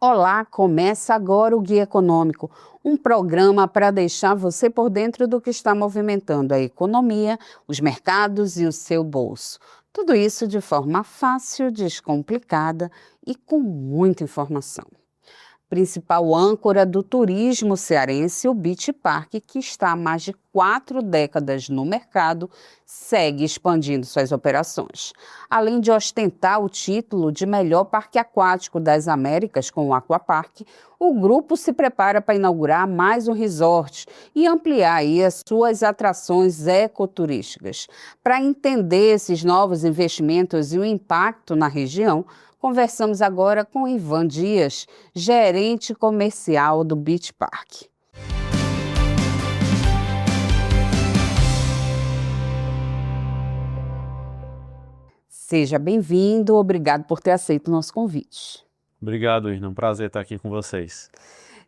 Olá, começa agora o Guia Econômico, um programa para deixar você por dentro do que está movimentando a economia, os mercados e o seu bolso. Tudo isso de forma fácil, descomplicada e com muita informação. Principal âncora do turismo cearense, o Beach Park, que está há mais de 4 décadas no mercado, segue expandindo suas operações. Além de ostentar o título de melhor parque aquático das Américas com o Aquapark, o grupo se prepara para inaugurar mais um resort e ampliar aí as suas atrações ecoturísticas. Para entender esses novos investimentos e o impacto na região, conversamos agora com Ivan Dias, gerente comercial do Beach Park. Seja bem-vindo, obrigado por ter aceito o nosso convite. Obrigado, Irna. Um prazer estar aqui com vocês.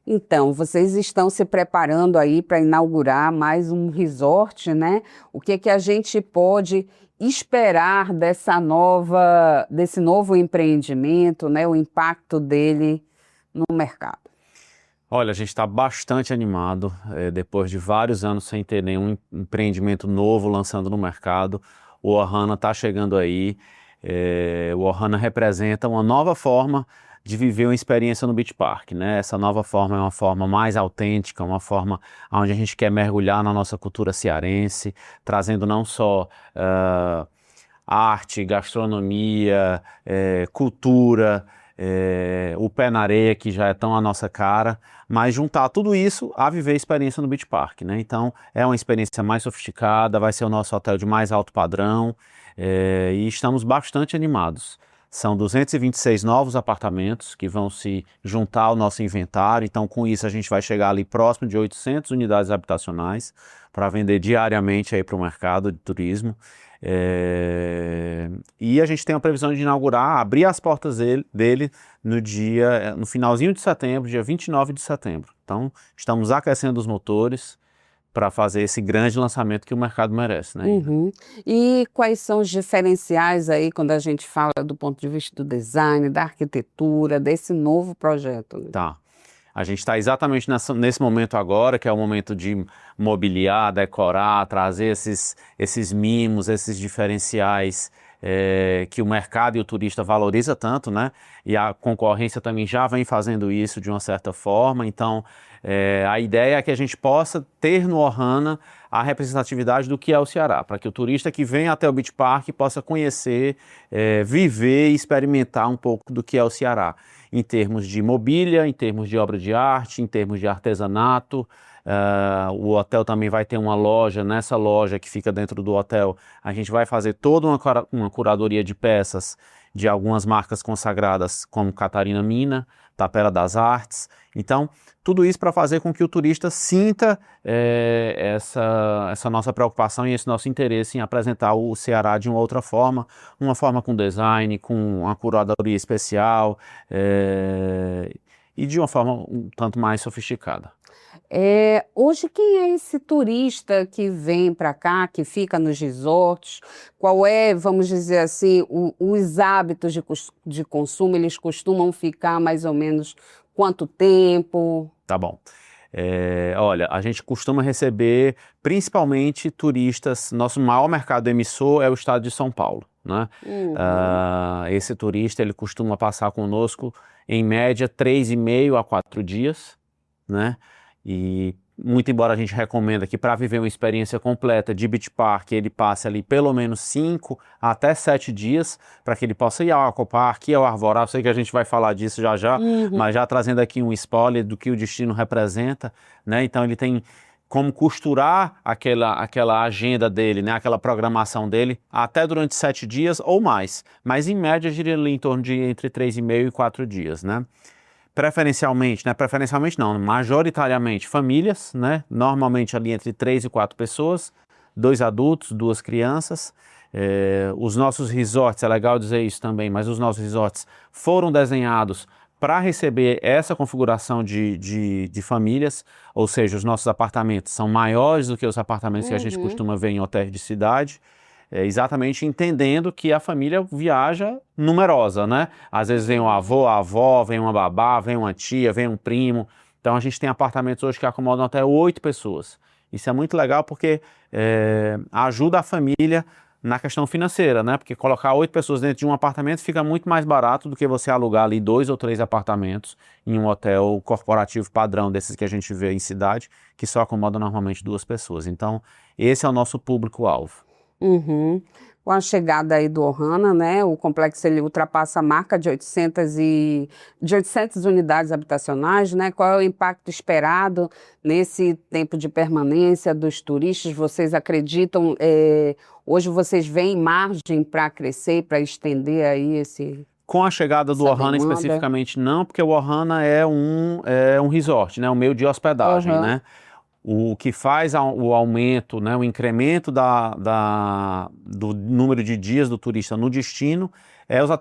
Então, vocês estão se preparando aí para inaugurar mais um resort, né? O que a gente pode esperar desse novo empreendimento, né? O impacto dele no mercado? Olha, a gente está bastante animado, depois de vários anos sem ter nenhum empreendimento novo lançando no mercado. O Ohana está chegando aí. O Ohana representa uma nova forma de viver uma experiência no Beach Park, né? Essa nova forma é uma forma mais autêntica, uma forma onde a gente quer mergulhar na nossa cultura cearense, trazendo não só arte, gastronomia, cultura, o pé na areia, que já é tão a nossa cara, mas juntar tudo isso a viver a experiência no Beach Park, né? Então é uma experiência mais sofisticada, vai ser o nosso hotel de mais alto padrão, e estamos bastante animados. São 226 novos apartamentos que vão se juntar ao nosso inventário, então com isso a gente vai chegar ali próximo de 800 unidades habitacionais para vender diariamente aí para o mercado de turismo. E a gente tem a previsão de inaugurar, abrir as portas dele no finalzinho de setembro, dia 29 de setembro. Então estamos aquecendo os motores para fazer esse grande lançamento que o mercado merece, né? Uhum. E quais são os diferenciais aí quando a gente fala do ponto de vista do design, da arquitetura, desse novo projeto? Né? Tá. A gente está exatamente nesse momento agora, que é o momento de mobiliar, decorar, trazer esses mimos, esses diferenciais que o mercado e o turista valoriza tanto, né? E a concorrência também já vem fazendo isso de uma certa forma. Então, a ideia é que a gente possa ter no Ohana a representatividade do que é o Ceará, para que o turista que vem até o Beach Park possa conhecer, viver e experimentar um pouco do que é o Ceará, em termos de mobília, em termos de obra de arte, em termos de artesanato. O hotel também vai ter uma loja. Nessa loja que fica dentro do hotel, a gente vai fazer toda uma curadoria de peças de algumas marcas consagradas, como Catarina Mina, Tapera das Artes. Então, tudo isso para fazer com que o turista sinta essa nossa preocupação e esse nosso interesse em apresentar o Ceará de uma outra forma, uma forma com design, com uma curadoria especial, e de uma forma um tanto mais sofisticada. Hoje, quem é esse turista que vem para cá, que fica nos resorts? Qual é, vamos dizer assim, os hábitos de consumo? Eles costumam ficar mais ou menos quanto tempo? Tá bom. Olha, a gente costuma receber principalmente turistas. Nosso maior mercado emissor é o estado de São Paulo, né? Esse turista, ele costuma passar conosco em média 3,5 a 4 dias, né? E muito embora a gente recomenda que para viver uma experiência completa de Beach Park, ele passe ali pelo menos 5 até 7 dias, para que ele possa ir ao Aquapark, ir ao Arvorá. Eu sei que a gente vai falar disso já, mas já trazendo aqui um spoiler do que o destino representa, né? Então ele tem como costurar aquela agenda dele, né? Aquela programação dele, até durante 7 dias ou mais. Mas em média, eu diria ali em torno de entre 3,5 e 4 dias, né? Preferencialmente, né? Preferencialmente não, majoritariamente famílias, né? Normalmente ali entre 3 e 4 pessoas, 2 adultos, 2 crianças. Os nossos resorts, é legal dizer isso também, mas os nossos resorts foram desenhados para receber essa configuração de famílias, ou seja, os nossos apartamentos são maiores do que os apartamentos que a gente costuma ver em hotéis de cidade. exatamente entendendo que a família viaja numerosa, né? Às vezes vem um avô, a avó, vem uma babá, vem uma tia, vem um primo. Então a gente tem apartamentos hoje que acomodam até 8 pessoas. Isso é muito legal porque ajuda a família na questão financeira, né? Porque colocar 8 pessoas dentro de um apartamento fica muito mais barato do que você alugar ali 2 ou 3 apartamentos em um hotel corporativo padrão desses que a gente vê em cidade, que só acomoda normalmente 2 pessoas. Então, esse é o nosso público-alvo. Uhum. Com a chegada aí do Ohana, né, o complexo ele ultrapassa a marca de 800 unidades habitacionais, né? Qual é o impacto esperado nesse tempo de permanência dos turistas? Vocês acreditam, hoje vocês veem margem para crescer, para estender aí Com a chegada do Ohana especificamente não, porque o Ohana é um resort, né, um meio de hospedagem, né? O que faz o aumento, né, o incremento do número de dias do turista no destino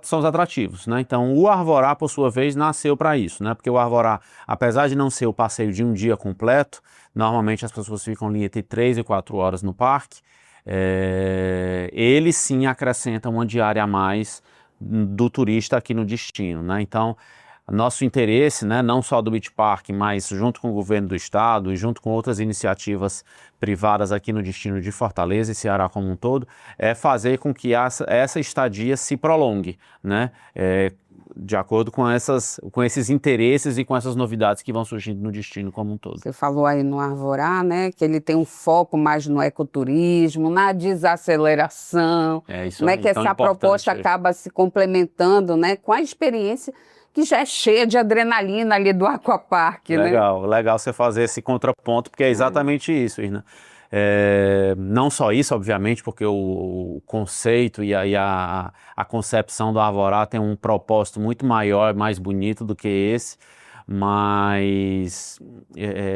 são os atrativos, né? Então o Arvorá, por sua vez, nasceu para isso, né? Porque o Arvorá, apesar de não ser o passeio de um dia completo, normalmente as pessoas ficam ali entre 3 e 4 horas no parque, ele sim acrescenta uma diária a mais do turista aqui no destino, né? Então nosso interesse, né, não só do Beach Park, mas junto com o governo do estado e junto com outras iniciativas privadas aqui no destino de Fortaleza e Ceará como um todo, é fazer com que essa estadia se prolongue, né, de acordo com esses interesses e com essas novidades que vão surgindo no destino como um todo. Você falou aí no Arvorá, né, que ele tem um foco mais no ecoturismo, na desaceleração, Isso né, aí, que essa proposta acaba se complementando, né, com a experiência que já é cheia de adrenalina ali do Aquapark, né? Legal você fazer esse contraponto, porque é exatamente isso, Irna. Não só isso, obviamente, porque o conceito e a concepção do Arvorá tem um propósito muito maior, mais bonito do que esse, mas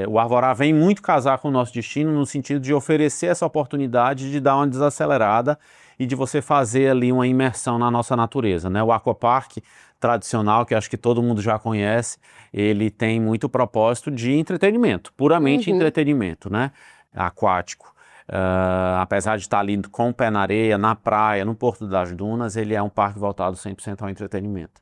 o Arvorá vem muito casar com o nosso destino no sentido de oferecer essa oportunidade de dar uma desacelerada e de você fazer ali uma imersão na nossa natureza, né? O Aquapark tradicional, que acho que todo mundo já conhece, ele tem muito propósito de entretenimento, puramente entretenimento, né? Aquático. Apesar de estar ali com o pé na areia, na praia, no Porto das Dunas, ele é um parque voltado 100% ao entretenimento.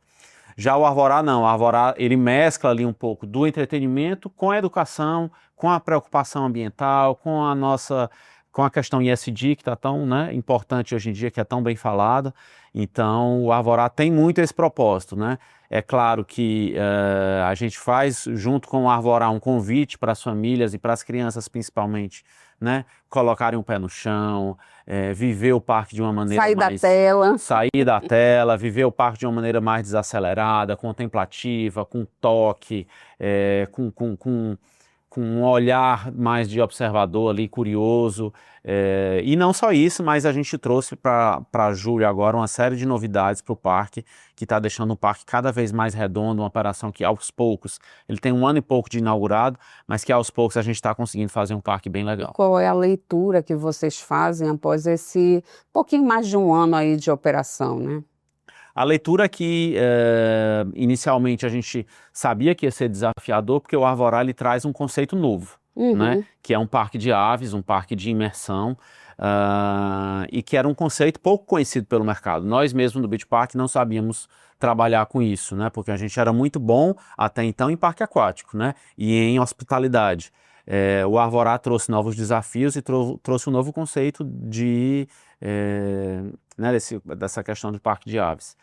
Já o Arvorá não, o Arvorá ele mescla ali um pouco do entretenimento com a educação, com a preocupação ambiental, com a questão ESG, que está tão, né, importante hoje em dia, que é tão bem falada. Então, o Arvorá tem muito esse propósito, né? É claro que a gente faz, junto com o Arvorá, um convite para as famílias e para as crianças, principalmente, né? Colocarem o pé no chão, viver o parque de uma maneira sair da tela, viver o parque de uma maneira mais desacelerada, contemplativa, com toque, com um olhar mais de observador ali, curioso, e não só isso, mas a gente trouxe para julho agora uma série de novidades para o parque, que está deixando o parque cada vez mais redondo, uma operação que aos poucos, ele tem 1 ano e pouco de inaugurado, mas que aos poucos a gente está conseguindo fazer um parque bem legal. Qual é a leitura que vocês fazem após esse pouquinho mais de 1 ano aí de operação, né? A leitura é que, inicialmente, a gente sabia que ia ser desafiador, porque o Arvorá ele traz um conceito novo, né? Que é um parque de aves, um parque de imersão, e que era um conceito pouco conhecido pelo mercado. Nós mesmos do Beach Park não sabíamos trabalhar com isso, né? Porque a gente era muito bom até então em parque aquático, né? E em hospitalidade. O Arvorá trouxe novos desafios e trouxe um novo conceito né, dessa questão de parque de aves.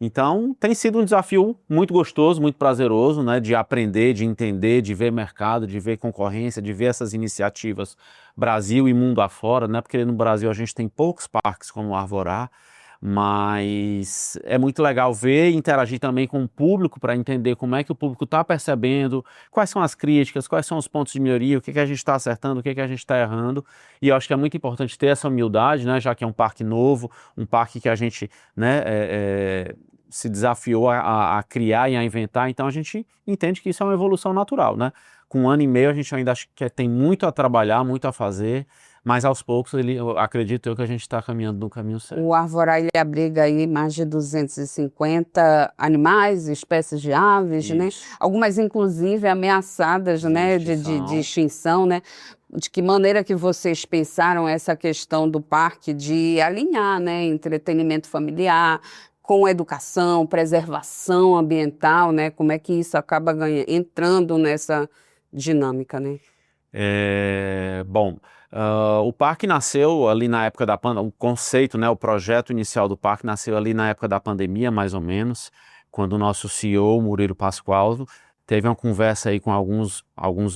Então, tem sido um desafio muito gostoso, muito prazeroso, né, de aprender, de entender, de ver mercado, de ver concorrência, de ver essas iniciativas Brasil e mundo afora, né, porque no Brasil a gente tem poucos parques como o Arvorá, mas é muito legal ver e interagir também com o público para entender como é que o público está percebendo, quais são as críticas, quais são os pontos de melhoria, o que a gente está acertando, o que a gente está errando, e eu acho que é muito importante ter essa humildade, né, já que é um parque novo, um parque que a gente, né, se desafiou a criar e a inventar, então a gente entende que isso é uma evolução natural, né? Com 1 ano e meio a gente ainda acha que tem muito a trabalhar, muito a fazer, mas aos poucos, acredito eu que a gente está caminhando no caminho certo. O Arvorá ele abriga aí mais de 250 animais, espécies de aves, né? Algumas inclusive ameaçadas, né, de extinção, né? de que maneira que vocês pensaram essa questão do parque de alinhar, né, entretenimento familiar com educação, preservação ambiental, né? Como é que isso acaba entrando nessa dinâmica, né? Bom, o parque nasceu ali na época da pandemia, o conceito, né, o projeto inicial do parque nasceu ali na época da pandemia, mais ou menos, quando o nosso CEO, Murilo Pascoal, teve uma conversa aí com alguns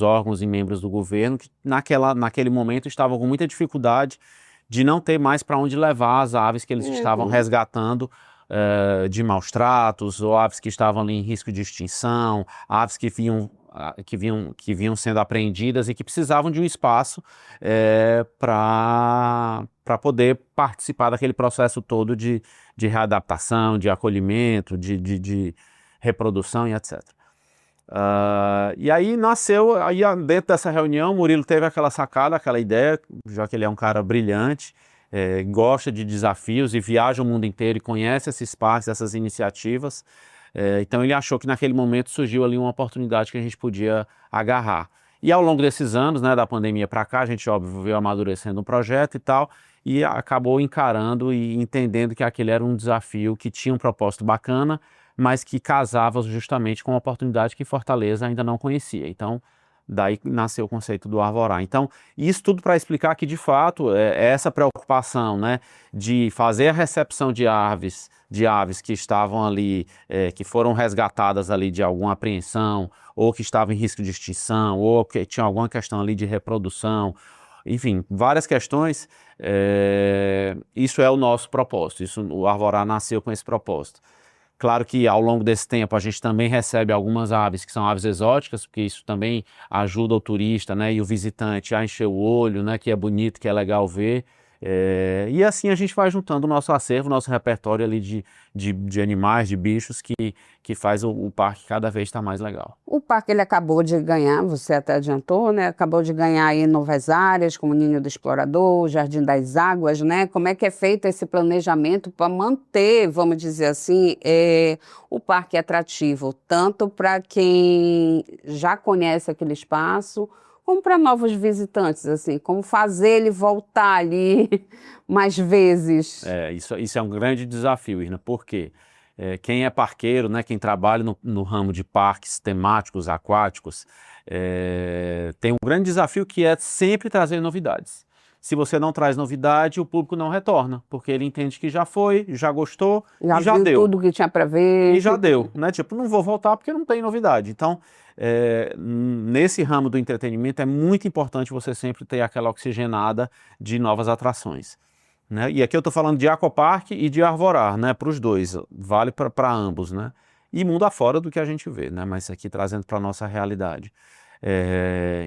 órgãos e membros do governo que naquele momento estavam com muita dificuldade de não ter mais para onde levar as aves que eles estavam resgatando de maus tratos, ou aves que estavam ali em risco de extinção, aves que vinham sendo apreendidas e que precisavam de um espaço para poder participar daquele processo todo de readaptação, de acolhimento, de reprodução e etc. E aí nasceu, dentro dessa reunião, o Murilo teve aquela sacada, aquela ideia, já que ele é um cara brilhante, gosta de desafios e viaja o mundo inteiro e conhece esses parques, essas iniciativas. Então ele achou que naquele momento surgiu ali uma oportunidade que a gente podia agarrar. E ao longo desses anos, né, da pandemia para cá, a gente, óbvio, veio amadurecendo um projeto e tal, e acabou encarando e entendendo que aquele era um desafio que tinha um propósito bacana, mas que casava justamente com uma oportunidade que Fortaleza ainda não conhecia. Então, daí nasceu o conceito do Arvorá. Então, isso tudo para explicar que, de fato, essa preocupação, né, de fazer a recepção de aves que estavam ali, que foram resgatadas ali de alguma apreensão, ou que estavam em risco de extinção, ou que tinha alguma questão ali de reprodução, enfim, várias questões, isso é o nosso propósito, o Arvorá nasceu com esse propósito. Claro que ao longo desse tempo a gente também recebe algumas aves que são aves exóticas, porque isso também ajuda o turista, né, e o visitante a encher o olho, né, que é bonito, que é legal ver. E assim a gente vai juntando o nosso acervo, o nosso repertório ali de animais, de bichos, que faz o parque cada vez estar mais legal. O parque ele acabou de ganhar, você até adiantou, né? Acabou de ganhar aí novas áreas, como o Ninho do Explorador, o Jardim das Águas, né? Como é que é feito esse planejamento para manter, vamos dizer assim, o parque atrativo, tanto para quem já conhece aquele espaço, como para novos visitantes, assim, como fazer ele voltar ali mais vezes? Isso é um grande desafio, Irna, porque quem é parqueiro, né, quem trabalha no ramo de parques temáticos, aquáticos, tem um grande desafio que é sempre trazer novidades. Se você não traz novidade, o público não retorna, porque ele entende que já foi, já gostou e já viu deu. Tudo que tinha para ver. E já deu, né? Tipo, não vou voltar porque não tem novidade. Então, nesse ramo do entretenimento é muito importante você sempre ter aquela oxigenada de novas atrações, né? E aqui eu estou falando de Aquapark e de Arvorá, né? Para os dois, vale para ambos, né? E mundo afora do que a gente vê, né? Mas aqui trazendo para a nossa realidade.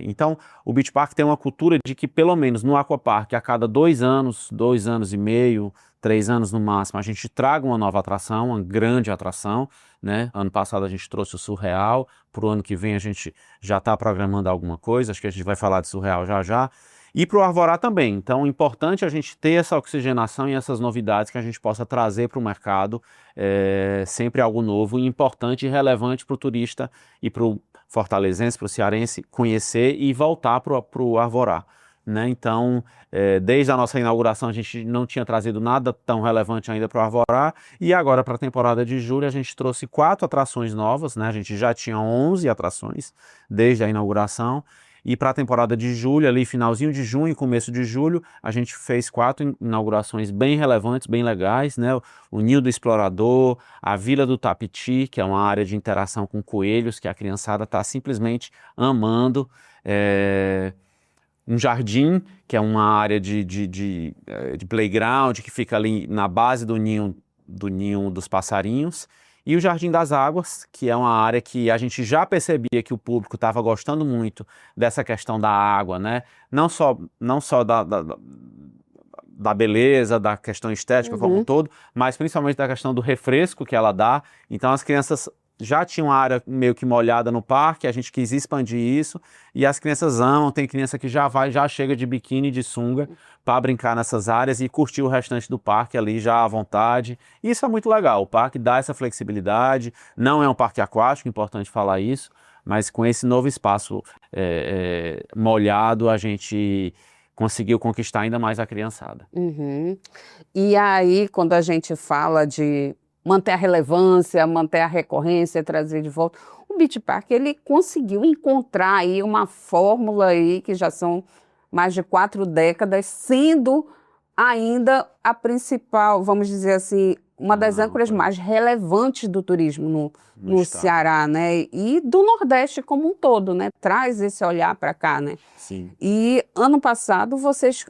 Então, o Beach Park tem uma cultura de que, pelo menos no Aquapark, a cada 2 anos, 2 anos e meio, 3 anos no máximo, a gente traga uma nova atração, uma grande atração, né? Ano passado a gente trouxe o Surreal, para o ano que vem a gente já está programando alguma coisa, acho que a gente vai falar de Surreal já já. E para o Arvorá também. Então, é importante a gente ter essa oxigenação e essas novidades que a gente possa trazer para o mercado, sempre algo novo, importante e relevante para o turista e para o fortalezense, para o cearense conhecer e voltar para o Arvorá, né? Então, desde a nossa inauguração a gente não tinha trazido nada tão relevante ainda para o Arvorá, e agora para a temporada de julho a gente trouxe 4 atrações novas, né? A gente já tinha 11 atrações desde a inauguração. E para a temporada de julho, ali finalzinho de junho, começo de julho, a gente fez 4 inaugurações bem relevantes, bem legais, né? O Ninho do Explorador, a Vila do Tapiti, que é uma área de interação com coelhos, que a criançada está simplesmente amando. Um jardim, que é uma área de playground, que fica ali na base do ninho dos passarinhos. E o Jardim das Águas, que é uma área que a gente já percebia que o público estava gostando muito dessa questão da água, né? Não só da beleza, da questão estética como um todo, mas principalmente da questão do refresco que ela dá. Então as crianças já tinham uma área meio que molhada no parque, a gente quis expandir isso, e as crianças amam, tem criança que já chega de biquíni, de sunga, para brincar nessas áreas e curtir o restante do parque ali já à vontade. Isso é muito legal, o parque dá essa flexibilidade, não é um parque aquático, importante falar isso, mas com esse novo espaço molhado, a gente conseguiu conquistar ainda mais a criançada. Uhum. E aí, quando a gente fala de manter a relevância, manter a recorrência, trazer de volta, o Beach Park, ele conseguiu encontrar aí uma fórmula aí que já são mais de 4 décadas, sendo ainda a principal, vamos dizer assim, uma das âncoras mais relevantes do turismo no Ceará, né? E do Nordeste como um todo, né? Traz esse olhar para cá, né? Sim. E ano passado vocês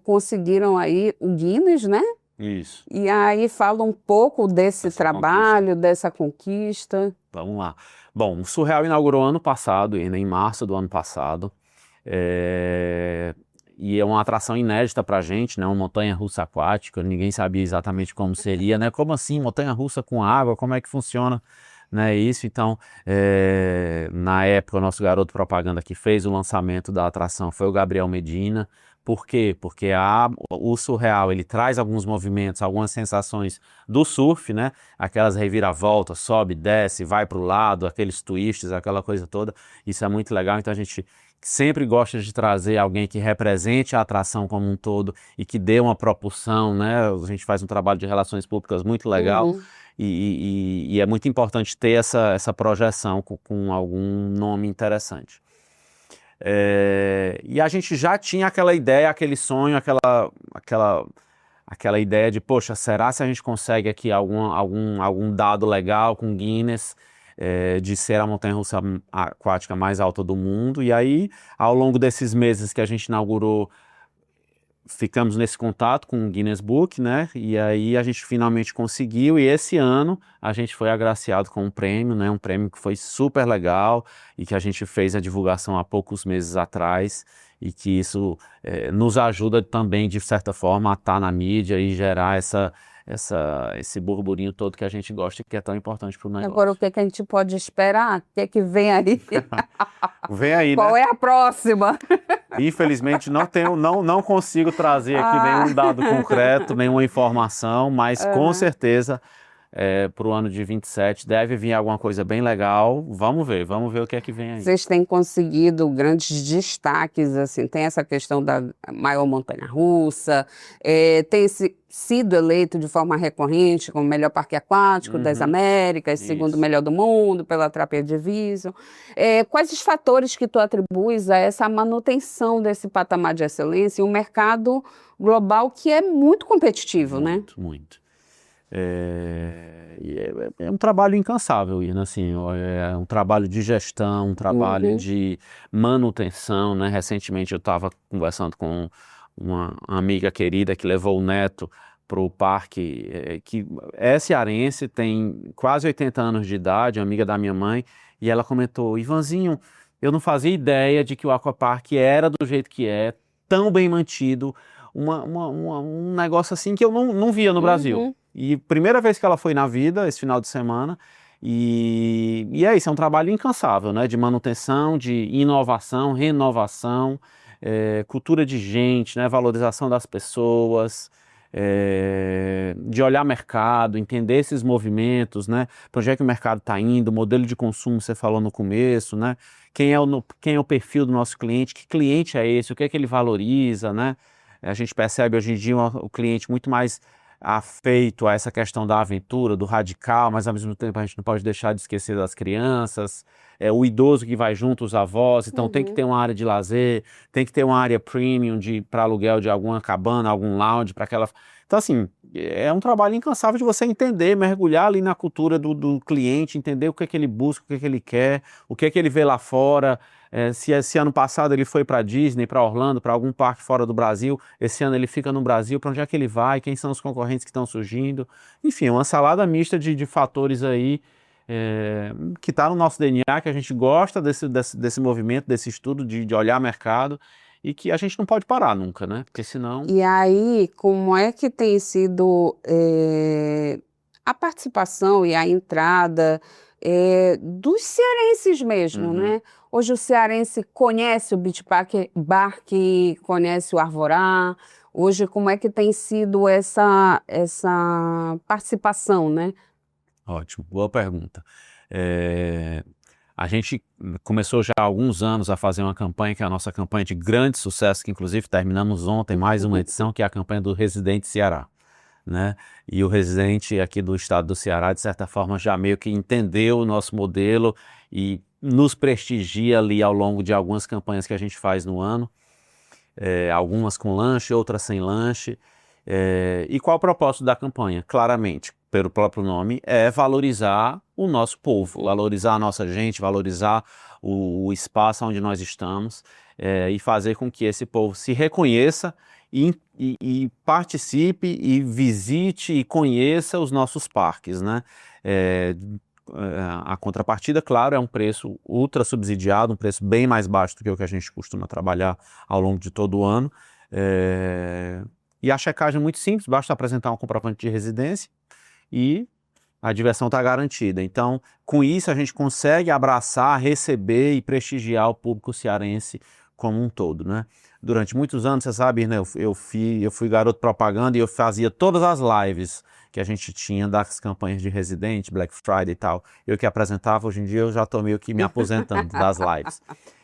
conseguiram aí o Guinness, né? Isso. E aí fala um pouco desse trabalho, dessa conquista. Vamos lá. Bom, o Surreal inaugurou ano passado, em março do ano passado. E é uma atração inédita para a gente, né? Uma montanha-russa aquática. Ninguém sabia exatamente como seria, né? Como assim, montanha-russa com água? Como é que funciona, né? Isso. Então, na época, o nosso garoto propaganda que fez o lançamento da atração foi o Gabriel Medina. Por quê? Porque o Surreal, ele traz alguns movimentos, algumas sensações do surf, né? Aquelas reviravoltas, sobe, desce, vai para o lado, aqueles twists, aquela coisa toda. Isso é muito legal, então a gente sempre gosta de trazer alguém que represente a atração como um todo e que dê uma propulsão, né? A gente faz um trabalho de relações públicas muito legal. Uhum. E é muito importante ter essa projeção com algum nome interessante. E a gente já tinha aquela ideia, aquele sonho, aquela ideia de, poxa, será se a gente consegue aqui algum dado legal com Guinness, de ser a montanha-russa aquática mais alta do mundo? E aí, ao longo desses meses que a gente inaugurou, ficamos nesse contato com o Guinness Book, né? E aí a gente finalmente conseguiu, e esse ano a gente foi agraciado com um prêmio, né? Um prêmio que foi super legal e que a gente fez a divulgação há poucos meses atrás, e que isso nos ajuda também, de certa forma, a estar na mídia e gerar esse burburinho todo que a gente gosta e que é tão importante para o negócio. Agora, o que é que a gente pode esperar? O que vem aí? Vem aí, Qual né? é a próxima? Infelizmente não consigo trazer aqui nenhum dado concreto, nenhuma informação, mas com certeza para o ano de 27 deve vir alguma coisa bem legal. Vamos ver o que é que vem aí. Vocês têm conseguido grandes destaques, assim, tem essa questão da maior montanha-russa, tem sido eleito de forma recorrente como o melhor parque aquático das Américas, segundo melhor do mundo, pela TripAdvisor. Quais os fatores que tu atribuis a essa manutenção desse patamar de excelência em um mercado global que é muito competitivo, né? Muito. É um trabalho incansável, Ina, assim, é um trabalho de gestão, um trabalho de manutenção, né? Recentemente eu estava conversando com uma amiga querida que levou o neto para o parque, que é cearense, tem quase 80 anos de idade, amiga da minha mãe, e ela comentou: Ivanzinho, eu não fazia ideia de que o Aquapark era do jeito que é, tão bem mantido, um negócio assim que eu não via no Brasil. E primeira vez que ela foi na vida, esse final de semana, e é isso, é um trabalho incansável, né? De manutenção, de inovação, renovação, cultura de gente, né? Valorização das pessoas, de olhar mercado, entender esses movimentos, né? Para onde é que o mercado está indo, modelo de consumo, você falou no começo, né? Quem é o perfil do nosso cliente, que cliente é esse, o que é que ele valoriza, né? A gente percebe hoje em dia o cliente muito mais afeito a essa questão da aventura, do radical, mas ao mesmo tempo a gente não pode deixar de esquecer das crianças, o idoso que vai junto, os avós, então tem que ter uma área de lazer, tem que ter uma área premium para aluguel de alguma cabana, algum lounge, para aquela... Então assim, é um trabalho incansável de você entender, mergulhar ali na cultura do cliente, entender o que é que ele busca, o que é que ele quer, o que é que ele vê lá fora. Se ano passado ele foi para Disney, para Orlando, para algum parque fora do Brasil, esse ano ele fica no Brasil, para onde é que ele vai, quem são os concorrentes que estão surgindo, enfim, uma salada mista de fatores aí, que está no nosso DNA, que a gente gosta desse movimento, desse estudo, de olhar mercado, e que a gente não pode parar nunca, né? Porque senão... E aí, como é que tem sido a participação e a entrada dos cearenses mesmo, né? Hoje o cearense conhece o Beach Park, conhece o Arvorá. Hoje, como é que tem sido essa participação, né? Ótimo, boa pergunta. A gente começou já há alguns anos a fazer uma campanha, que é a nossa campanha de grande sucesso, que inclusive terminamos ontem mais uma edição, que é a campanha do Residente Ceará, né? E o residente aqui do estado do Ceará, de certa forma, já meio que entendeu o nosso modelo e nos prestigia ali ao longo de algumas campanhas que a gente faz no ano, algumas com lanche, outras sem lanche. E qual o propósito da campanha? Claramente, pelo próprio nome, é valorizar o nosso povo, valorizar a nossa gente, valorizar o espaço onde nós estamos, e fazer com que esse povo se reconheça e participe e visite e conheça os nossos parques, né? A contrapartida, claro, é um preço ultra subsidiado, um preço bem mais baixo do que o que a gente costuma trabalhar ao longo de todo o ano. E a checagem é muito simples, basta apresentar um comprovante de residência e a diversão está garantida. Então, com isso, a gente consegue abraçar, receber e prestigiar o público cearense como um todo, né? Durante muitos anos, você sabe, né, eu fui garoto propaganda e eu fazia todas as lives que a gente tinha das campanhas de residente, Black Friday e tal. Eu que apresentava, hoje em dia eu já estou meio que me aposentando das lives.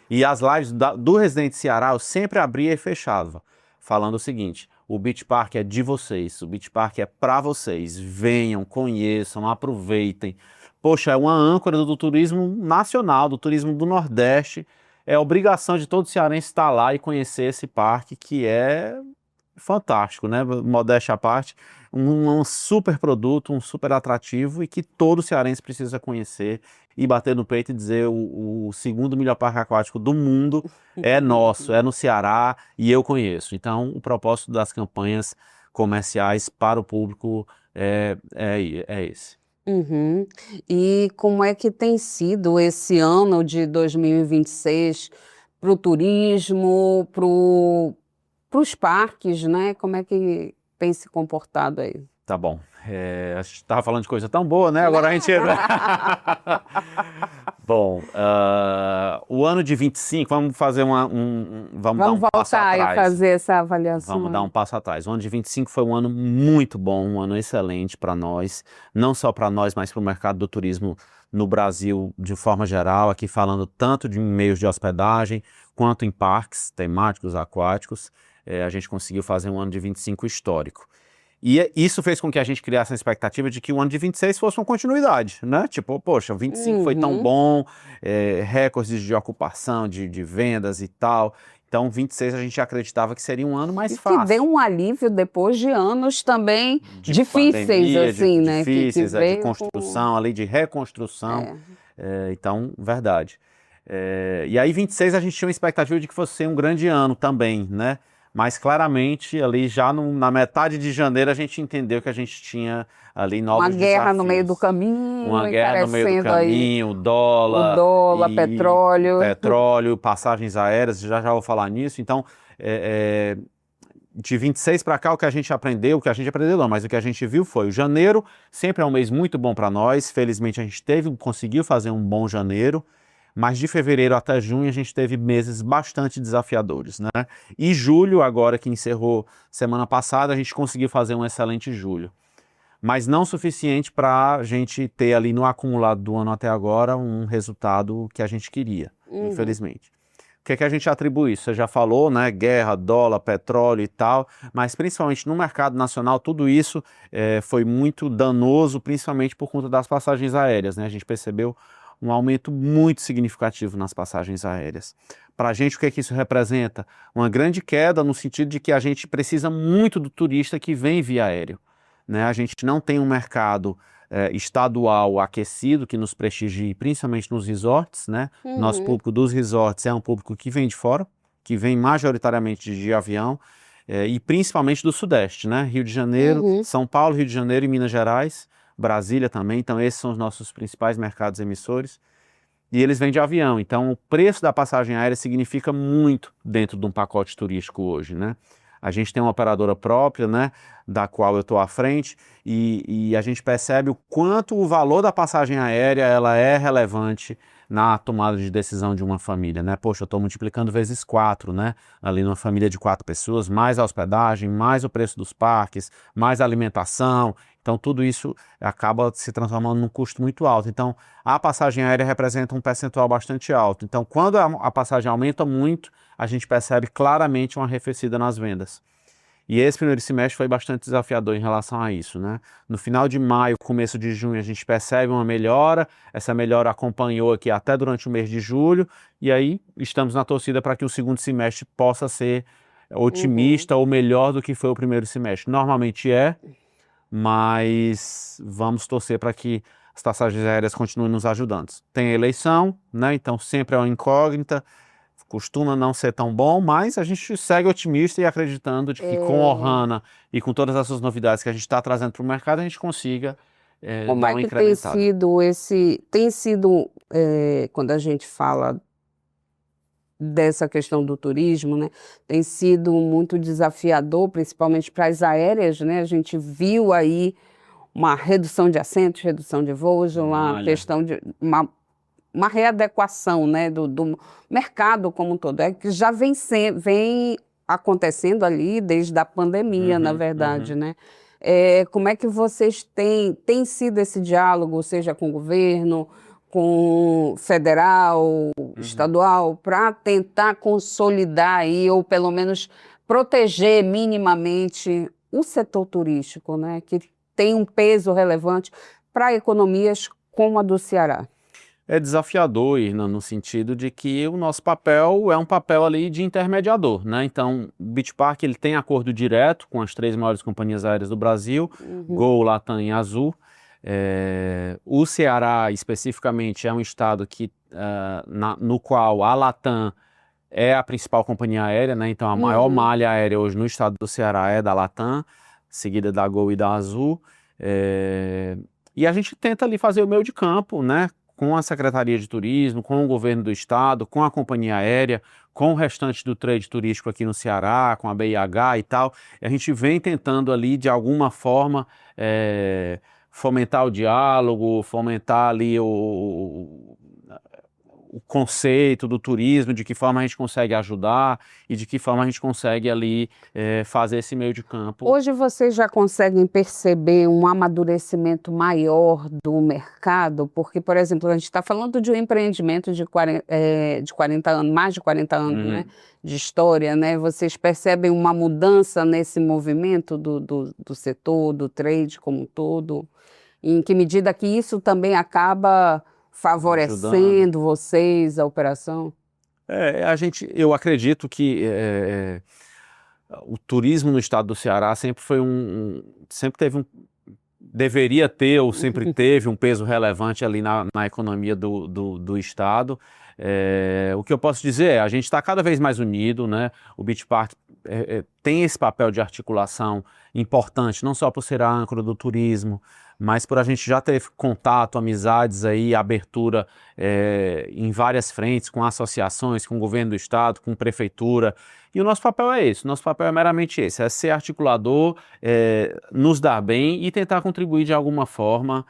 E as lives do Residente Ceará eu sempre abria e fechava, falando o seguinte: o Beach Park é de vocês, o Beach Park é para vocês, venham, conheçam, aproveitem. Poxa, é uma âncora do turismo nacional, do turismo do Nordeste. É obrigação de todo cearense estar lá e conhecer esse parque, que é fantástico, né? Modéstia à parte, um super produto, um super atrativo e que todo cearense precisa conhecer e bater no peito e dizer: o segundo melhor parque aquático do mundo é nosso, é no Ceará e eu conheço. Então, o propósito das campanhas comerciais para o público é esse. Uhum. E como é que tem sido esse ano de 2026 para o turismo, para os parques, né? Como é que tem se comportado aí? Tá bom. A gente estava falando de coisa tão boa, né? Agora a gente... Bom, o ano de 25, vamos fazer vamos dar um passo voltar e atrás. fazer essa avaliação. Vamos dar um passo atrás. O ano de 25 foi um ano muito bom, um ano excelente para nós, não só para nós, mas para o mercado do turismo no Brasil de forma geral, aqui falando tanto de meios de hospedagem, quanto em parques temáticos, aquáticos. A gente conseguiu fazer um ano de 25 histórico. E isso fez com que a gente criasse a expectativa de que o ano de 26 fosse uma continuidade, né? Tipo, poxa, o 25 foi tão bom, recordes de ocupação, de vendas e tal. Então, 26 a gente acreditava que seria um ano mais fácil. Que deu um alívio depois de anos também difíceis, pandemia, assim, né? Difíceis, de construção, ali de reconstrução. Então, verdade. E aí, 26 a gente tinha uma expectativa de que fosse um grande ano também, né? Mas claramente, ali já na metade de janeiro, a gente entendeu que a gente tinha ali novos desafios. Uma guerra no meio do caminho. Uma guerra no meio do caminho, o dólar, petróleo, passagens aéreas, já vou falar nisso. Então, de 26 para cá, o que a gente aprendeu não, mas o que a gente viu foi: o janeiro sempre é um mês muito bom para nós. Felizmente, a gente conseguiu fazer um bom janeiro. Mas de fevereiro até junho a gente teve meses bastante desafiadores, né? E julho, agora que encerrou semana passada, a gente conseguiu fazer um excelente julho. Mas não suficiente para a gente ter ali no acumulado do ano até agora um resultado que a gente queria, infelizmente. O que é que a gente atribui isso? Você já falou, né? Guerra, dólar, petróleo e tal, mas principalmente no mercado nacional, tudo isso foi muito danoso, principalmente por conta das passagens aéreas, né? A gente percebeu um aumento muito significativo nas passagens aéreas. Para a gente, o que é que isso representa? Uma grande queda no sentido de que a gente precisa muito do turista que vem via aéreo, né? A gente não tem um mercado estadual aquecido que nos prestigie, principalmente nos resorts, né? Nosso público dos resorts é um público que vem de fora, que vem majoritariamente de avião, e principalmente do Sudeste, né? Rio de Janeiro, São Paulo, Rio de Janeiro e Minas Gerais, Brasília também. Então esses são os nossos principais mercados emissores e eles vêm de avião. Então o preço da passagem aérea significa muito dentro de um pacote turístico hoje, né? A gente tem uma operadora própria, né, da qual eu estou à frente, e a gente percebe o quanto o valor da passagem aérea ela é relevante na tomada de decisão de uma família, né? Poxa, eu estou multiplicando vezes 4, né? Ali numa família de 4 pessoas, mais a hospedagem, mais o preço dos parques, mais a alimentação. Então, tudo isso acaba se transformando num custo muito alto. Então, a passagem aérea representa um percentual bastante alto. Então, quando a passagem aumenta muito, a gente percebe claramente uma arrefecida nas vendas. E esse primeiro semestre foi bastante desafiador em relação a isso, né? No final de maio, começo de junho, a gente percebe uma melhora, essa melhora acompanhou aqui até durante o mês de julho, e aí estamos na torcida para que o segundo semestre possa ser otimista ou melhor do que foi o primeiro semestre. Normalmente é, mas vamos torcer para que as passagens aéreas continuem nos ajudando. Tem eleição, né? Então sempre é uma incógnita, costuma não ser tão bom, mas a gente segue otimista e acreditando de que com o Ohana e com todas essas novidades que a gente está trazendo para o mercado, a gente consiga Como dar é uma que tem incrementada. sido, quando a gente fala dessa questão do turismo, né, tem sido muito desafiador, principalmente para as aéreas, né? A gente viu aí uma redução de assentos, redução de voos, uma Olha. questão de uma readequação, né, do mercado como um todo. É que já vem acontecendo ali desde a pandemia, na verdade, né? Como é que vocês têm sido esse diálogo, seja com o governo, com federal, estadual, para tentar consolidar aí, ou pelo menos proteger minimamente o setor turístico, né, que tem um peso relevante para economias como a do Ceará? É desafiador, Irna, no sentido de que o nosso papel é um papel ali de intermediador, né? Então, o Beach Park ele tem acordo direto com as 3 maiores companhias aéreas do Brasil, Gol, Latam e Azul. O Ceará, especificamente, é um estado que, no qual a Latam é a principal companhia aérea, né? Então, a maior malha aérea hoje no estado do Ceará é da Latam, seguida da Gol e da Azul. E a gente tenta ali fazer o meio de campo, né? Com a Secretaria de Turismo, com o governo do estado, com a companhia aérea, com o restante do trade turístico aqui no Ceará, com a BIH e tal. E a gente vem tentando ali, de alguma forma, fomentar o diálogo, fomentar ali o conceito do turismo, de que forma a gente consegue ajudar e de que forma a gente consegue ali fazer esse meio de campo. Hoje vocês já conseguem perceber um amadurecimento maior do mercado? Porque, por exemplo, a gente está falando de um empreendimento de 40 anos, mais de 40 anos, né, de história, né? Vocês percebem uma mudança nesse movimento do setor, do trade como um todo? Em que medida que isso também acaba favorecendo vocês, a operação? Eu acredito que o turismo no estado do Ceará sempre foi deveria ter ou sempre teve um peso relevante ali na economia do estado. O que eu posso dizer a gente está cada vez mais unido, né? O Beach Park tem esse papel de articulação importante, não só por ser a âncora do turismo, mas por a gente já ter contato, amizades aí, abertura em várias frentes, com associações, com o governo do estado, com prefeitura. E o nosso papel é esse, o nosso papel é meramente esse, é ser articulador, nos dar bem e tentar contribuir de alguma forma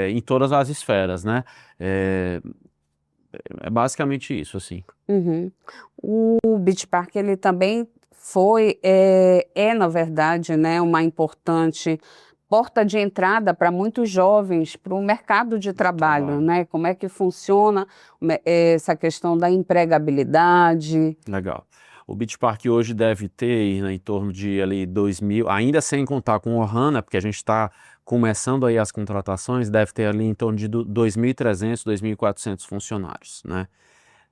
em todas as esferas, né? É basicamente isso, assim. O Beach Park, ele também na verdade, né, uma importante porta de entrada para muitos jovens para o mercado de trabalho, né? Como é que funciona essa questão da empregabilidade? Legal. O Beach Park hoje deve ter em torno de ali 2.000, ainda sem contar com o Ohana, porque a gente está começando aí as contratações, deve ter ali em torno de 2.300, 2.400 funcionários, né?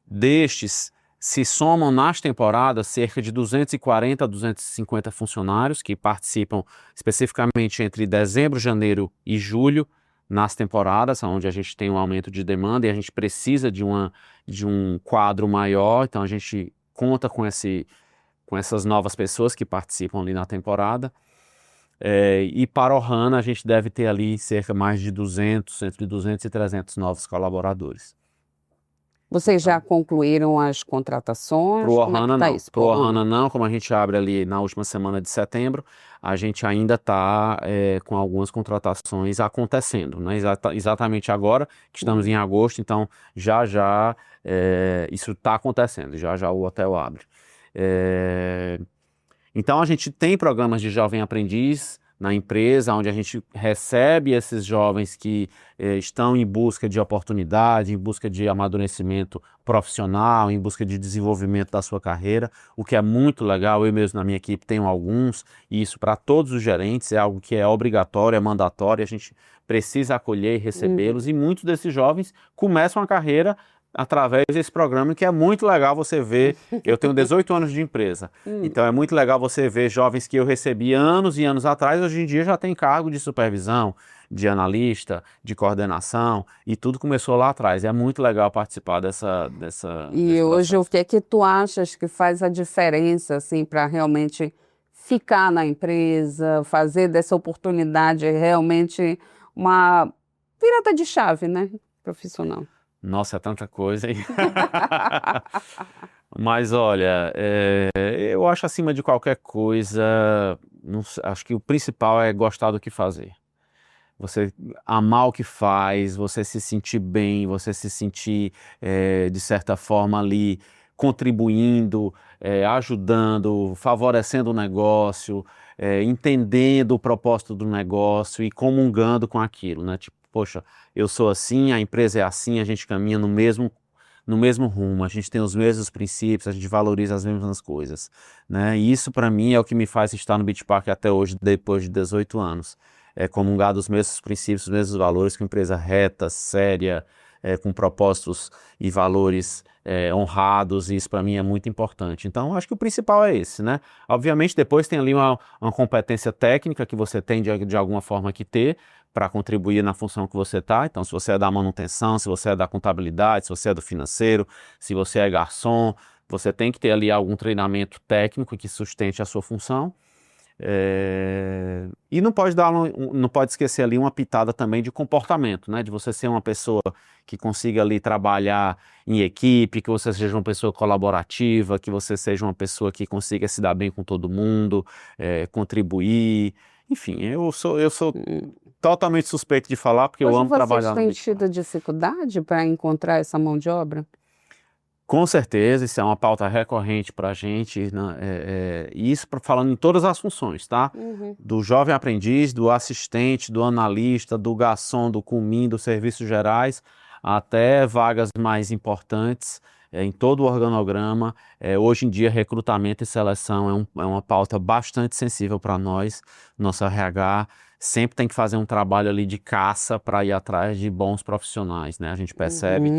Destes, se somam nas temporadas cerca de 240 a 250 funcionários que participam especificamente entre dezembro, janeiro e julho nas temporadas, onde a gente tem um aumento de demanda e a gente precisa de um quadro maior, então a gente conta com essas novas pessoas que participam ali na temporada. E para o Ohana a gente deve ter ali mais de entre 200 e 300 novos colaboradores. Vocês já concluíram as contratações? Para o Ohana não. Isso? Para o Ohana não, como a gente abre ali na última semana de setembro, a gente ainda está com algumas contratações acontecendo, né? Exatamente agora, que estamos em agosto, então já isso está acontecendo, já o hotel abre. Então a gente tem programas de jovem aprendiz na empresa, onde a gente recebe esses jovens que estão em busca de oportunidade, em busca de amadurecimento profissional, em busca de desenvolvimento da sua carreira, o que é muito legal. Eu mesmo na minha equipe tenho alguns, e isso para todos os gerentes é algo que é obrigatório, é mandatório, a gente precisa acolher e recebê-los, e muitos desses jovens começam a carreira através desse programa, que é muito legal você ver. Eu tenho 18 anos de empresa, então é muito legal você ver jovens que eu recebi anos e anos atrás, hoje em dia já tem cargo de supervisão, de analista, de coordenação, e tudo começou lá atrás. É muito legal participar desse E hoje, processo. o que é que tu achas que faz a diferença, assim, para realmente ficar na empresa, fazer dessa oportunidade realmente uma virada de chave, né, profissional? Nossa, é tanta coisa aí. Mas olha, eu acho acima de qualquer coisa, acho que o principal é gostar do que fazer. Você amar o que faz, você se sentir bem, você se sentir, de certa forma, ali contribuindo, ajudando, favorecendo o negócio, entendendo o propósito do negócio e comungando com aquilo, né? Tipo, poxa, eu sou assim, a empresa é assim, a gente caminha no mesmo rumo, a gente tem os mesmos princípios, a gente valoriza as mesmas coisas, né? E isso para mim é o que me faz estar no Beach Park até hoje, depois de 18 anos. É comungar dos mesmos princípios, os mesmos valores, que uma empresa reta, séria, com propósitos e valores honrados, e isso para mim é muito importante. Então, acho que o principal é esse, né? Obviamente, depois tem ali uma competência técnica que você tem de alguma forma que ter para contribuir na função que você está. Então, se você é da manutenção, se você é da contabilidade, se você é do financeiro, se você é garçom, você tem que ter ali algum treinamento técnico que sustente a sua função. E não pode esquecer ali uma pitada também de comportamento, né? De você ser uma pessoa que consiga ali trabalhar em equipe, que você seja uma pessoa colaborativa, que você seja uma pessoa que consiga se dar bem com todo mundo, contribuir. Enfim, eu sou totalmente suspeito de falar, porque eu Hoje amo vocês trabalhar no têm Beach Park. tido dificuldade para encontrar essa mão de obra? Com certeza, isso é uma pauta recorrente para a gente, né? E isso falando em todas as funções, tá? Do jovem aprendiz, do assistente, do analista, do garçom, do cumim, dos serviços gerais, até vagas mais importantes, em todo o organograma. Hoje em dia, recrutamento e seleção é uma pauta bastante sensível para nós, nosso RH. Sempre tem que fazer um trabalho ali de caça para ir atrás de bons profissionais, né? A gente percebe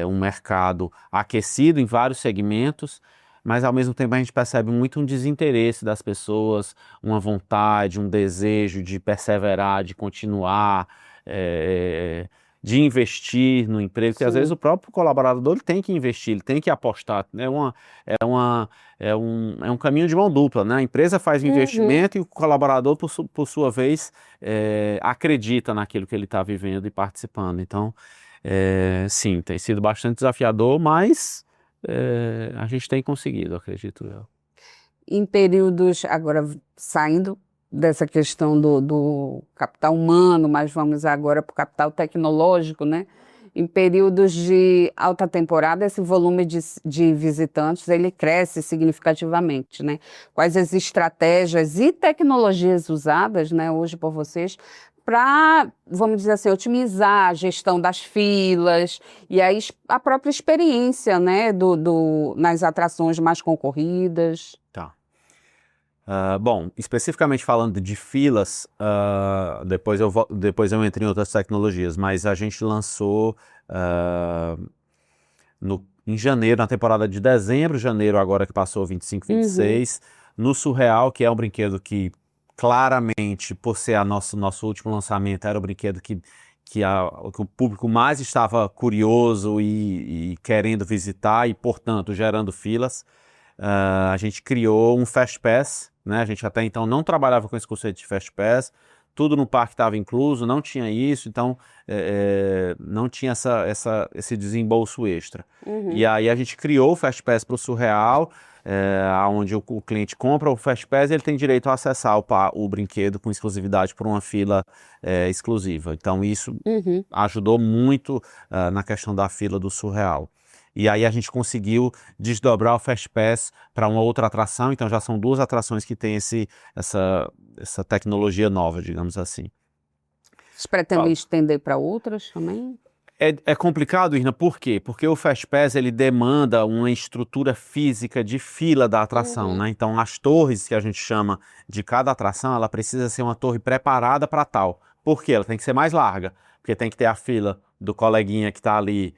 um mercado aquecido em vários segmentos, mas ao mesmo tempo a gente percebe muito um desinteresse das pessoas, uma vontade, um desejo de perseverar, de continuar, de investir no emprego, porque às vezes Sim. o próprio colaborador ele tem que investir, ele tem que apostar, né? É um caminho de mão dupla, né? A empresa faz o investimento e o colaborador, por sua vez, acredita naquilo que ele está vivendo e participando. Então, sim, tem sido bastante desafiador, mas a gente tem conseguido, acredito eu. Em períodos, agora saindo dessa questão do capital humano, mas vamos agora para o capital tecnológico, né? Em períodos de alta temporada, esse volume de visitantes, ele cresce significativamente, né? Quais as estratégias e tecnologias usadas, né, hoje por vocês, para, vamos dizer assim, otimizar a gestão das filas e a própria experiência, né, nas atrações mais concorridas? Tá. Bom, especificamente falando de filas, depois eu entro em outras tecnologias, mas a gente lançou em janeiro, na temporada de dezembro, janeiro agora que passou 25, 26, no Surreal, que é um brinquedo que claramente, por ser nosso último lançamento, era o brinquedo que o público mais estava curioso e querendo visitar e, portanto, gerando filas. A gente criou um Fast Pass, né? A gente até então não trabalhava com esse conceito de Fast Pass, tudo no parque estava incluso, não tinha isso, então não tinha esse desembolso extra. E aí a gente criou o Fast Pass para o Surreal, onde o cliente compra o Fast Pass e ele tem direito a acessar o brinquedo com exclusividade por uma fila exclusiva. Então isso ajudou muito na questão da fila do Surreal. E aí a gente conseguiu desdobrar o FastPass para uma outra atração, então já são 2 atrações que têm essa tecnologia nova, digamos assim. Vocês pretendem estender para outras também? É complicado, Irna, por quê? Porque o FastPass ele demanda uma estrutura física de fila da atração, né? Então as torres que a gente chama de cada atração, ela precisa ser uma torre preparada para tal. Por quê? Ela tem que ser mais larga, porque tem que ter a fila do coleguinha que está ali,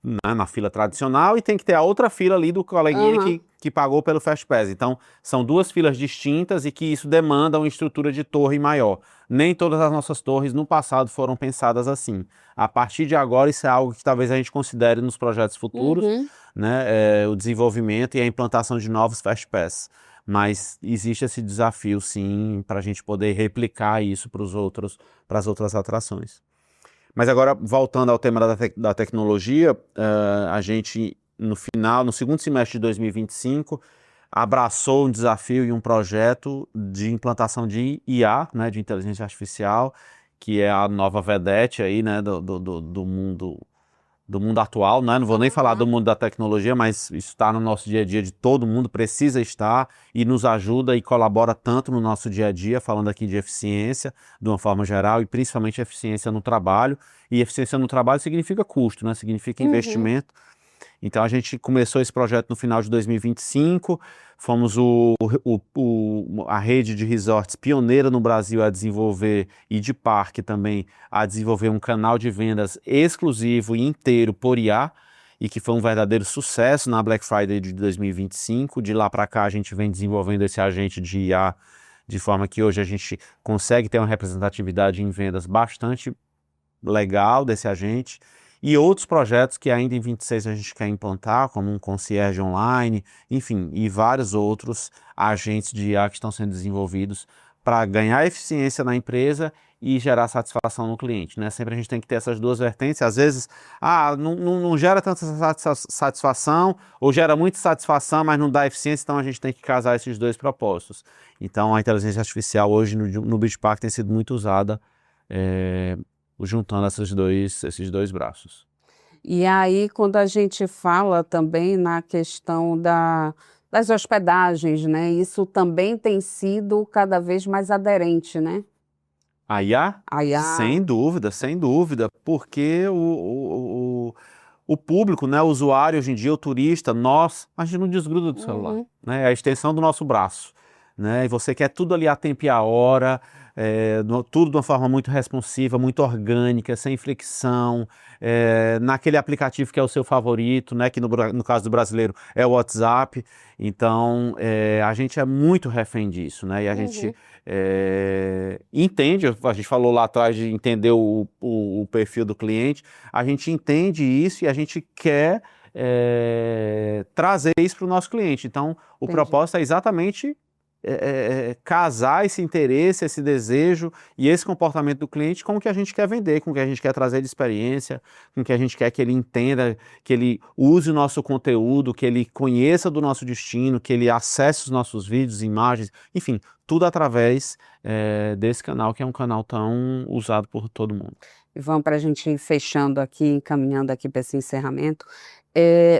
né, na fila tradicional, e tem que ter a outra fila ali do coleguinha que pagou pelo FastPass. Então, são 2 filas distintas e que isso demanda uma estrutura de torre maior. Nem todas as nossas torres no passado foram pensadas assim. A partir de agora, isso é algo que talvez a gente considere nos projetos futuros, né, o desenvolvimento e a implantação de novos FastPass. Mas existe esse desafio, sim, para a gente poder replicar isso para as outras atrações. Mas agora, voltando ao tema da tecnologia, a gente, no segundo semestre de 2025, abraçou um desafio e um projeto de implantação de IA, né, de inteligência artificial, que é a nova vedete aí, né, do mundo atual, né? Não vou nem falar do mundo da tecnologia, mas isso está no nosso dia a dia de todo mundo, precisa estar e nos ajuda e colabora tanto no nosso dia a dia, falando aqui de eficiência de uma forma geral e principalmente eficiência no trabalho. E eficiência no trabalho significa custo, né? Significa investimento. Então a gente começou esse projeto no final de 2025, fomos a rede de resorts pioneira no Brasil a desenvolver, e de parque também, a desenvolver um canal de vendas exclusivo e inteiro por IA, e que foi um verdadeiro sucesso na Black Friday de 2025. De lá para cá a gente vem desenvolvendo esse agente de IA, de forma que hoje a gente consegue ter uma representatividade em vendas bastante legal desse agente. E outros projetos que ainda em 26 a gente quer implantar, como um concierge online, enfim, e vários outros agentes de IA que estão sendo desenvolvidos para ganhar eficiência na empresa e gerar satisfação no cliente, né? Sempre a gente tem que ter essas 2 vertentes. Às vezes, não gera tanta satisfação, ou gera muita satisfação, mas não dá eficiência, então a gente tem que casar esses 2 propósitos. Então a inteligência artificial hoje no Beach Park tem sido muito usada, juntando esses dois braços. E aí, quando a gente fala também na questão das hospedagens, né? Isso também tem sido cada vez mais aderente, né? A IA? A IA. Sem dúvida, porque o público, né, o usuário hoje em dia, o turista, a gente não desgruda do celular, né? É a extensão do nosso braço, né? E você quer tudo ali a tempo e a hora, tudo de uma forma muito responsiva, muito orgânica, sem fricção, naquele aplicativo que é o seu favorito, né, que no caso do brasileiro é o WhatsApp. Então a gente é muito refém disso, né, e a gente entende, a gente falou lá atrás de entender o perfil do cliente, a gente entende isso e a gente quer trazer isso para o nosso cliente. Então o propósito é exatamente casar esse interesse, esse desejo e esse comportamento do cliente com o que a gente quer vender, com o que a gente quer trazer de experiência, com o que a gente quer que ele entenda, que ele use o nosso conteúdo, que ele conheça do nosso destino, que ele acesse os nossos vídeos, imagens, enfim, tudo através desse canal, que é um canal tão usado por todo mundo. E vamos para a gente ir fechando aqui, encaminhando aqui para esse encerramento.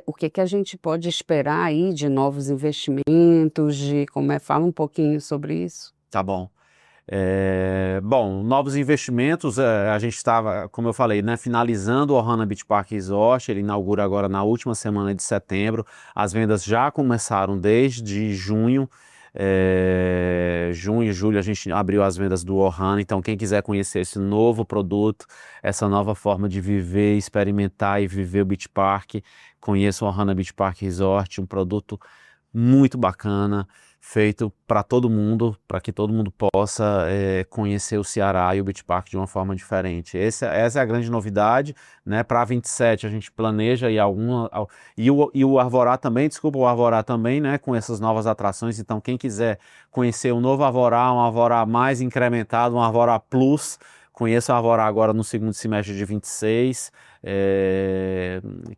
O que a gente pode esperar aí de novos investimentos, fala um pouquinho sobre isso. Tá bom. Bom, novos investimentos, a gente estava, como eu falei, né, finalizando o Ohana Beach Park Resort. Ele inaugura agora na última semana de setembro. As vendas já começaram desde junho. Junho e julho a gente abriu as vendas do Ohana. Então quem quiser conhecer esse novo produto, essa nova forma de viver, experimentar e viver o Beach Park, conheça o Ohana Beach Park Resort, um produto muito bacana, feito para todo mundo, para que todo mundo possa conhecer o Ceará e o Beach Park de uma forma diferente. Essa é a grande novidade, né? Para 27 a gente planeja e o Arvorá também, né? Com essas novas atrações. Então quem quiser conhecer o novo Arvorá, um Arvorá mais incrementado, um Arvorá Plus, conheça o Arvorá agora no segundo semestre de 26,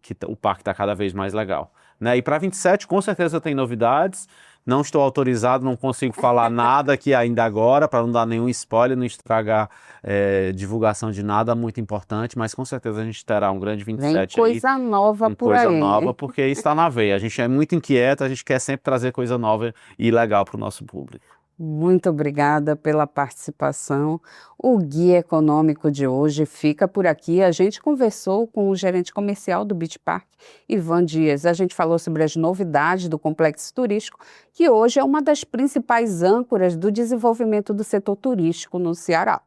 que o parque está cada vez mais legal, né? E para 27 com certeza tem novidades, Não estou autorizado, não consigo falar nada aqui ainda agora, para não dar nenhum spoiler, não estragar divulgação de nada muito importante, mas com certeza a gente terá um grande 27 Vem coisa nova por coisa aí. nova, porque está na veia. A gente é muito inquieto, a gente quer sempre trazer coisa nova e legal para o nosso público. Muito obrigada pela participação. O Guia Econômico de hoje fica por aqui. A gente conversou com o gerente comercial do Beach Park, Ivan Dias. A gente falou sobre as novidades do complexo turístico, que hoje é uma das principais âncoras do desenvolvimento do setor turístico no Ceará.